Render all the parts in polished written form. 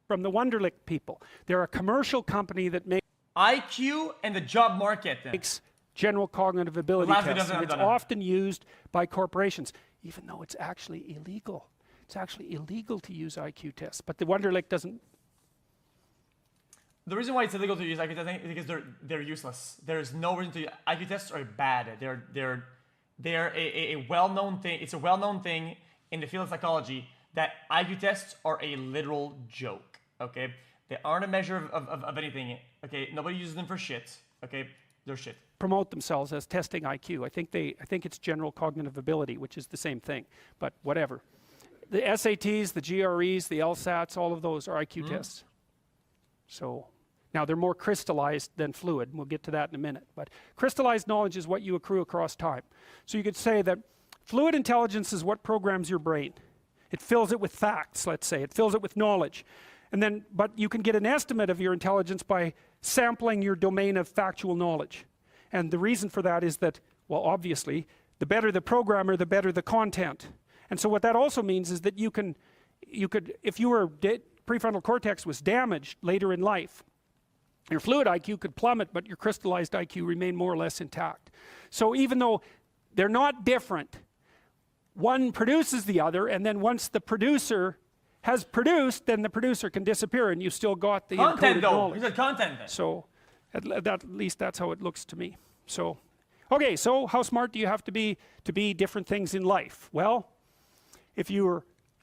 from the Wonderlic people. They're a commercial company that IQ and the job market. makes general cognitive ability tests. And it's often used by corporations, even though it's actually illegal. It's actually illegal to use IQ tests, but the Wonderlic doesn't. The reason why it's illegal to use IQ tests is because they're useless. There's no reason to use IQ tests are bad. They're a well-known thing. It's a well-known thing in the field of psychology that IQ tests are a literal joke. Okay, they aren't a measure of anything. Okay, nobody uses them for shit. Okay, they're shit. Promote themselves as testing IQ. I think it's general cognitive ability, which is the same thing, but whatever. The SATs, the GREs, the LSATs, all of those are IQ tests. So now they're more crystallized than fluid, and we'll get to that in a minute. But crystallized knowledge is what you accrue across time. So you could say that fluid intelligence is what programs your brain. It fills it with facts, let's say. It fills it with knowledge. And then, but you can get an estimate of your intelligence by sampling your domain of factual knowledge. And the reason for that is that, well, obviously, the better the programmer, the better the content. And so what that also means is that you could, if your prefrontal cortex was damaged later in life, your fluid IQ could plummet, but your crystallized IQ remain more or less intact. So even though they're not different, one produces the other, and then once the producer has produced, then the producer can disappear, and you still got the content though. knowledge. You said content then. So at least that's how it looks to me. So, okay, so how smart do you have to be different things in life? Well, if you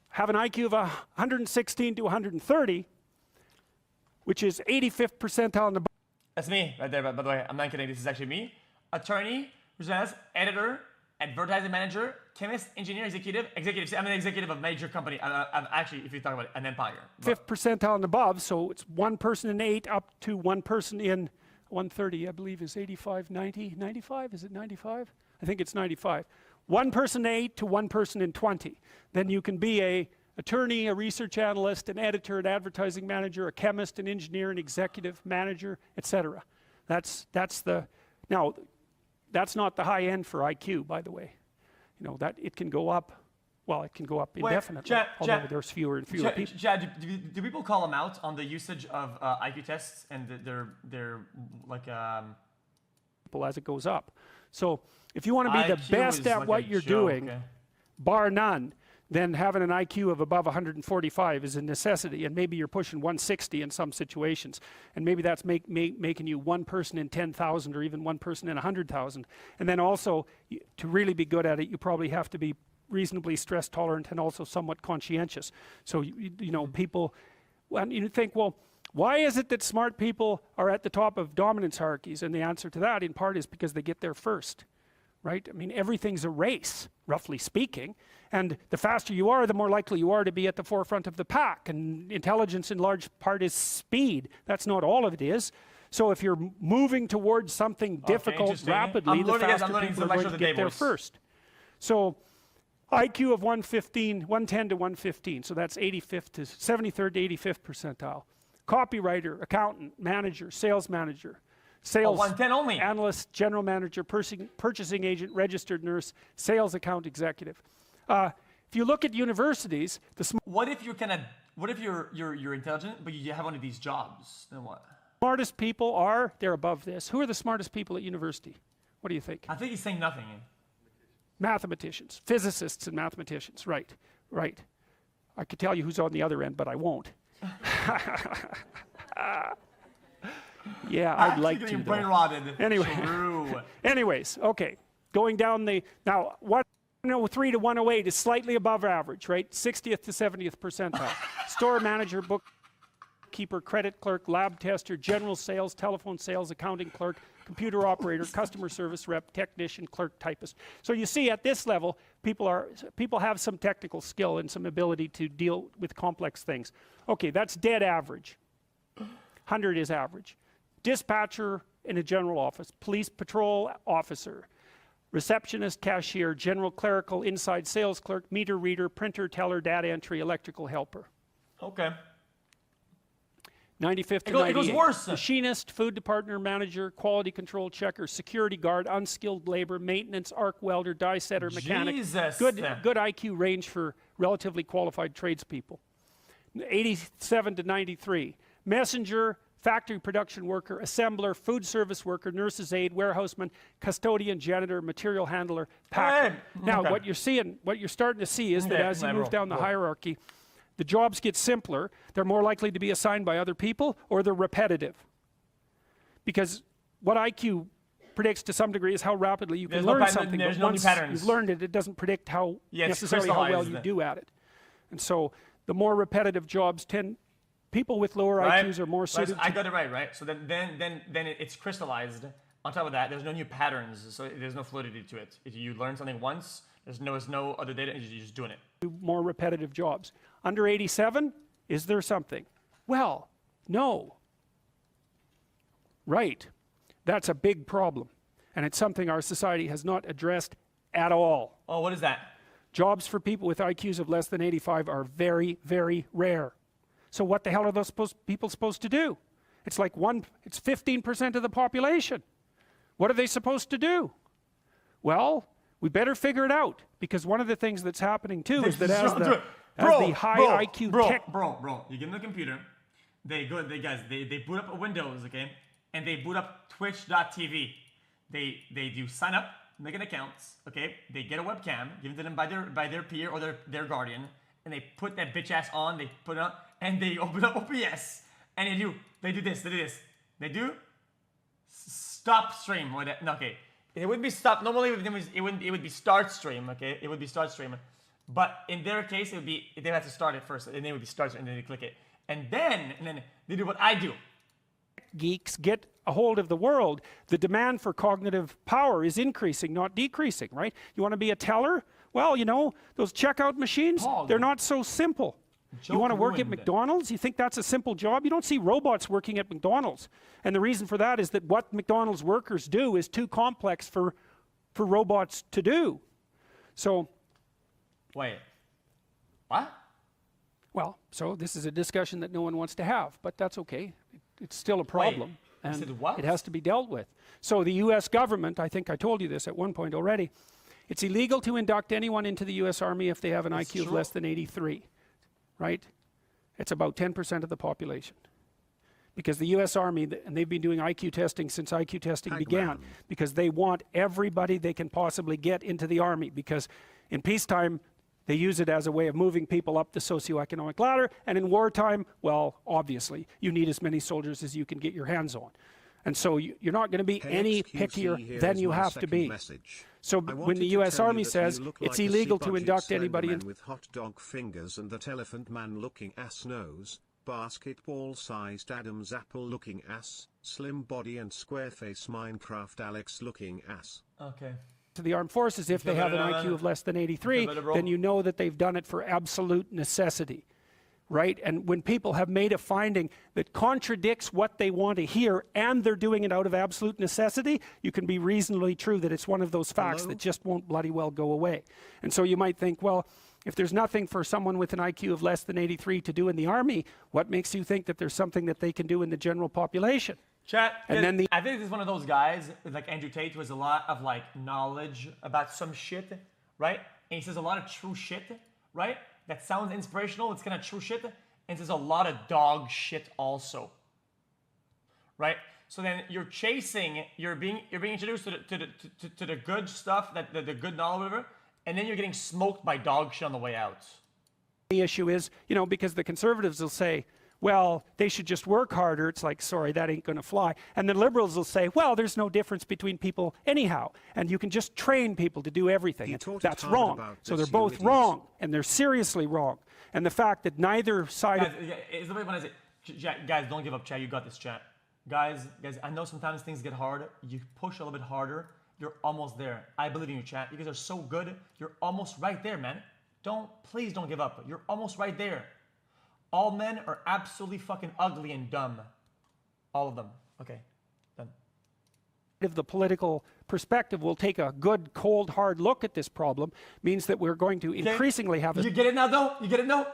have an IQ of 116 to 130, which is 85th percentile in the... That's me right there, by the way. I'm not kidding. This is actually me. Attorney, journalist, editor, advertising manager, chemist, engineer, executive. See, I'm an executive of a major company. I'm actually, if you talk about an empire. Fifth percentile and above, so it's one person in 8 up to one person in 130, I believe is 85, 90, 95? Is it 95? I think it's 95. One person in 8 to one person in 20. Then you can be a attorney, a research analyst, an editor, an advertising manager, a chemist, an engineer, an executive manager, etc. That's the, now, that's not the high end for IQ, by the way. You know, that it can go up, well, it can go up indefinitely, although there's fewer and fewer people. Chad, do people call them out on the usage of IQ tests and their like... as it goes up. So if you want to be the best at what you're doing, bar none, then having an IQ of above 145 is a necessity, and maybe you're pushing 160 in some situations, and maybe that's making you one person in 10,000 or even one person in 100,000. And then also, to really be good at it, you probably have to be reasonably stress tolerant and also somewhat conscientious. So you know, people, when you think, well, why is it that smart people are at the top of dominance hierarchies? And the answer to that in part is because they get there first, right? I mean, everything's a race, roughly speaking, and the faster you are, the more likely you are to be at the forefront of the pack. And intelligence in large part is speed. That's not all of it is. So if you're moving towards something difficult rapidly, the faster people are going to get there first. So IQ of 110 to 115, so that's 85th to 73rd to 85th percentile. Copywriter, accountant, manager, sales manager, sales 110 only. Analyst, general manager, purchasing agent, registered nurse, sales account executive. If you look at universities, what if you're intelligent, but you have one of these jobs? Then what? Smartest people they're above this. Who are the smartest people at university? What do you think? I think he's saying nothing. Mathematicians, physicists and mathematicians, right, right. I could tell you who's on the other end, but I won't. Yeah, I'd like to. Brain rotted. Anyway, anyways, okay. Going down now 103 to 108 is slightly above average, right? 60th to 70th percentile. Store manager, bookkeeper, credit clerk, lab tester, general sales, telephone sales, accounting clerk, computer operator, customer service rep, technician, clerk, typist. So you see at this level, people have some technical skill and some ability to deal with complex things. Okay, that's dead average. 100 is average. Dispatcher in a general office, police patrol officer, receptionist, cashier, general clerical, inside sales clerk, meter reader, printer, teller, data entry, electrical helper. Okay. 95th to 98. It goes worse. Machinist, food department manager, quality control checker, security guard, unskilled labor, maintenance, arc welder, die setter, mechanic. Jesus. Good IQ range for relatively qualified tradespeople. 87 to 93. Messenger, factory production worker, assembler, food service worker, nurse's aide, warehouseman, custodian, janitor, material handler, packer. Now, what you're starting to see is that as you move down the hierarchy, the jobs get simpler, they're more likely to be assigned by other people, or they're repetitive. Because what IQ predicts to some degree is how rapidly you can learn something, but once you've learned it, it doesn't predict how necessarily how well you do at it. And so the more repetitive jobs people with lower IQs are more suited. I got it right? So then it's crystallized. On top of that, there's no new patterns, so there's no fluidity to it. If you learn something once, there's no other data, and you're just doing it. More repetitive jobs. Under 87, is there something? Well, no. Right. That's a big problem, and it's something our society has not addressed at all. Oh, what is that? Jobs for people with IQs of less than 85 are very, very rare. So what the hell are those people supposed to do? It's like it's 15% of the population. What are they supposed to do? Well, we better figure it out, because one of the things that's happening too is that as the high IQ tech... Bro, you give them a computer, they boot up a Windows, okay? And they boot up twitch.tv. They do sign up, make an account, okay? They get a webcam, given to them by their peer or their guardian, and they put that bitch ass on, they put it on, and they open up OBS, and they do this. They do stop stream, or that, no, okay. It would be stop, normally it would be start stream, okay? It would be start stream. But in their case, it would be, they have to start it first, and then it would be start stream, and then they click it. And then they do what I do. Geeks get a hold of the world, the demand for cognitive power is increasing, not decreasing, right? You want to be a teller? Well, you know, those checkout machines, they're not so simple. You want to work at McDonald's? You think that's a simple job? You don't see robots working at McDonald's. And the reason for that is that what McDonald's workers do is too complex for robots to do. So... Wait. What? Well, so this is a discussion that no one wants to have, but that's okay. It's still a problem. Wait, and it has to be dealt with. So the U.S. government, I think I told you this at one point already, it's illegal to induct anyone into the U.S. Army if they have an IQ of less than 83. Right? It's about 10% of the population. Because the U.S. Army, and they've been doing IQ testing since IQ testing began, because they want everybody they can possibly get into the Army, because in peacetime, they use it as a way of moving people up the socioeconomic ladder, and in wartime, well, obviously, you need as many soldiers as you can get your hands on. And so you're not going to be any pickier than you have to be. So when the U.S. Army says it's illegal to induct anybody in... with hot dog fingers and that elephant man-looking ass nose, basketball-sized Adam's apple-looking ass, slim body and square face Minecraft Alex-looking ass. Okay. To the armed forces, if they have an IQ of less than 83, then you know that they've done it for absolute necessity. Right? And when people have made a finding that contradicts what they want to hear, and they're doing it out of absolute necessity, you can be reasonably true that it's one of those facts that just won't bloody well go away. And so you might think, well, if there's nothing for someone with an IQ of less than 83 to do in the Army, what makes you think that there's something that they can do in the general population? Chat, and then I think this is one of those guys, like Andrew Tate, who has a lot of like knowledge about some shit, right? And he says a lot of true shit, right? That sounds inspirational, it's kind of true shit, and there's a lot of dog shit also, right? So then you're being introduced to the good stuff, the good knowledge, whatever, and then you're getting smoked by dog shit on the way out. The issue is, you know, because the conservatives will say, well, they should just work harder. It's like, sorry, that ain't going to fly. And the liberals will say, well, there's no difference between people anyhow, and you can just train people to do everything. And that's wrong. So they're both wrong, and they're seriously wrong. And the fact that neither side... Guys, don't give up, chat. You got this, chat. Guys, I know sometimes things get hard. You push a little bit harder. You're almost there. I believe in you, chat. You guys are so good. You're almost right there, man. Please don't give up. You're almost right there. All men are absolutely fucking ugly and dumb. All of them. Okay, done. If the political perspective will take a good, cold, hard look at this problem, means that we're going to increasingly have a... You get it now, though? You get it now?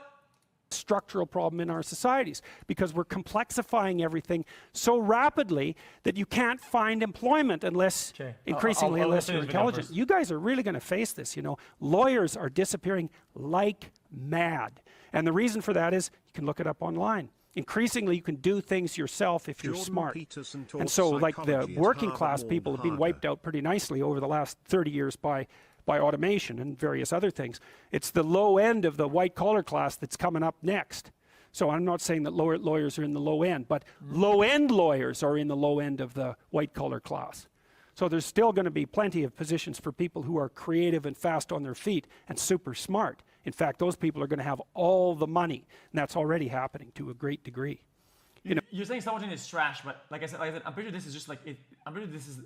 Structural problem in our societies, because we're complexifying everything so rapidly that you can't find employment unless, unless you're intelligent. You guys are really going to face this, you know. Lawyers are disappearing like mad. And the reason for that is you can look it up online. Increasingly, you can do things yourself if you're smart. Peterson And so, like the psychology at working Harvard class Law people have been harder. wiped out pretty nicely over the last 30 years by automation and various other things. It's the low end of the white collar class that's coming up next. So I'm not saying that lawyers are in the low end, but low end lawyers are in the low end of the white collar class. So there's still going to be plenty of positions for people who are creative and fast on their feet and super smart. In fact, those people are going to have all the money, and that's already happening to a great degree. You're saying someone is trash, but like I said, I'm pretty sure this is just like I'm pretty sure this is.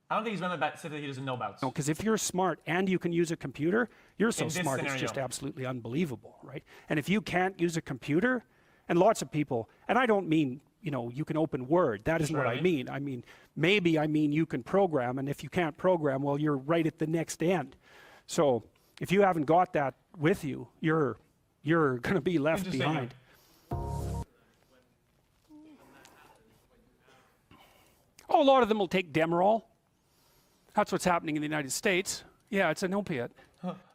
I don't think he's running about stuff that he doesn't know about. No, because if you're smart and you can use a computer, you're so In this smart it's scenario. just absolutely unbelievable, right? And if you can't use a computer, and lots of people, and I don't mean, you can open Word. That isn't what I mean. I mean, maybe I mean you can program, and if you can't program, well, you're right at the next end. So if you haven't got that with you, you're going to be left Interesting. behind. Oh, a lot of them will take Demerol. That's what's happening in the United States. Yeah, it's an opiate.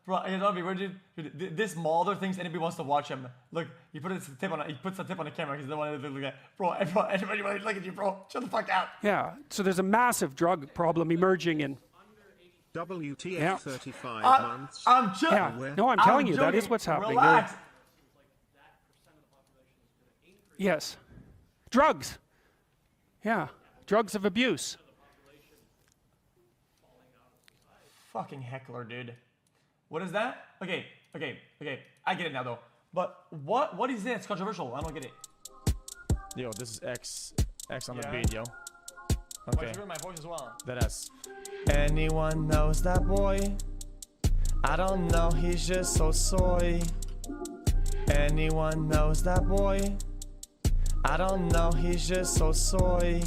Bro, you know what, dude? This Mulder thinks anybody wants to watch him. Look, he puts a tip on the camera because he doesn't want to look at. Bro, everybody wants to look at you, bro. Shut the fuck up. Yeah, so there's a massive drug problem emerging in. WTF Yeah. 35 months. I'm joking. Yeah, no, I'm telling you, that is joking. what's happening. Relax. Yes, drugs. Yeah, drugs of abuse. Fucking heckler, dude. What is that? Okay. I get it now, though. But what is this? It's controversial. I don't get it. Yo, this is X on the Yeah. beat, yo. Why Okay, should you hear my voice as well? that ass. Anyone knows that boy? I don't know, he's just so soy. Anyone knows that boy? I don't know, he's just so soy.